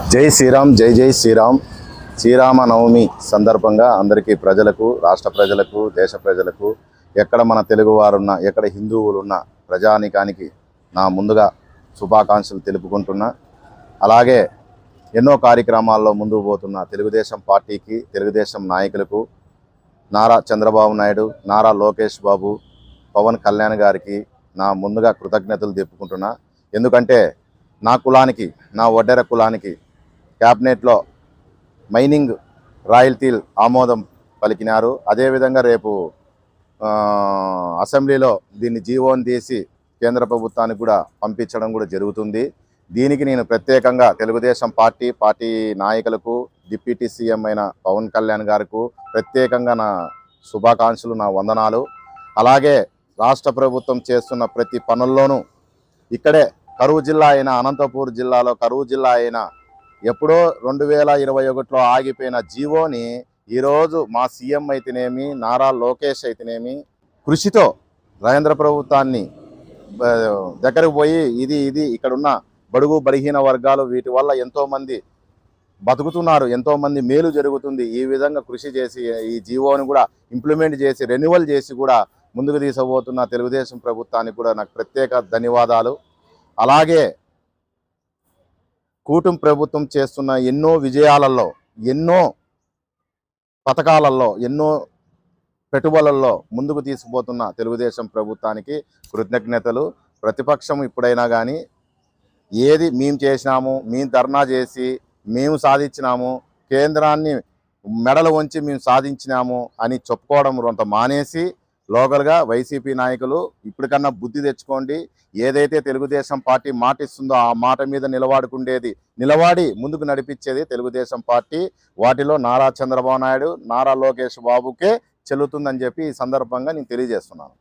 జై శ్రీరామ్, జై జై శ్రీరామ్. శ్రీరామ నవమి సందర్భంగా అందరికీ ప్రజలకు, రాష్ట్ర ప్రజలకు, దేశ ప్రజలకు, ఎక్కడ మన తెలుగు వారున్నా, ఎక్కడ హిందువులున్నా ప్రజానికానికి నా ముందుగా శుభాకాంక్షలు తెలుపుకుంటున్నా. అలాగే ఎన్నో కార్యక్రమాల్లో ముందుకు పోతున్న తెలుగుదేశం పార్టీకి, తెలుగుదేశం నాయకులకు, నారా చంద్రబాబు నాయుడు, నారా లోకేష్ బాబు, పవన్ కళ్యాణ్ గారికి నా ముందుగా కృతజ్ఞతలు తెలుపుకుంటున్నా. ఎందుకంటే నా కులానికి, నా వడ్డెర కులానికి క్యాబినెట్లో మైనింగ్ రాయల్టీలు ఆమోదం పలికినారు. అదేవిధంగా రేపు అసెంబ్లీలో దీన్ని జీవోని తీసి కేంద్ర ప్రభుత్వానికి కూడా పంపించడం కూడా జరుగుతుంది. దీనికి నేను ప్రత్యేకంగా తెలుగుదేశం పార్టీ నాయకులకు, డిప్యూటీ సీఎం అయిన పవన్ కళ్యాణ్ గారికి ప్రత్యేకంగా నా శుభాకాంక్షలు, నా వందనాలు. అలాగే రాష్ట్ర ప్రభుత్వం చేస్తున్న ప్రతి పనుల్లోనూ ఇక్కడే కరువు జిల్లా అయిన అనంతపూర్ జిల్లాలో కరువు జిల్లా అయిన ఎప్పుడో 2021లో ఆగిపోయిన జీవోని ఈరోజు మా సీఎం అయితేనేమి, నారా లోకేష్ అయితేనేమి కృషితో కేంద్ర ప్రభుత్వాన్ని దగ్గరకు పోయి ఇది ఇక్కడున్న బడుగు బలహీన వర్గాలు వీటి వల్ల ఎంతోమంది బతుకుతున్నారు, ఎంతోమంది మేలు జరుగుతుంది. ఈ విధంగా కృషి చేసి ఈ జీవోని కూడా ఇంప్లిమెంట్ చేసి రెన్యువల్ చేసి కూడా ముందుకు తీసుకుపోతున్న తెలుగుదేశం ప్రభుత్వానికి కూడా నాకు ప్రత్యేక ధన్యవాదాలు. అలాగే కూటమి ప్రభుత్వం చేస్తున్న ఎన్నో విజయాలలో, ఎన్నో పథకాలలో, ఎన్నో పెట్టుబడులలో ముందుకు తీసుకుపోతున్న తెలుగుదేశం ప్రభుత్వానికి కృతజ్ఞతలు. ప్రతిపక్షం ఇప్పుడైనా కానీ ఏది మేము చేసినాము, మేము ధర్నా చేసి మేము సాధించినాము, కేంద్రాన్ని మెడలు వంచి మేము సాధించినాము అని చెప్పుకోవడం కొంత మానేసి లోకల్గా వైసీపీ నాయకులు ఇప్పటికన్నా బుద్ధి తెచ్చుకోండి. ఏదైతే తెలుగుదేశం పార్టీ మాట ఇస్తుందో ఆ మాట మీద నిలబడి ముందుకు నడిపించేది తెలుగుదేశం పార్టీ. వాటిలో నారా చంద్రబాబు నాయుడు, నారా లోకేష్ బాబుకే చెల్లుతుందని చెప్పి ఈ సందర్భంగా నేను తెలియజేస్తున్నాను.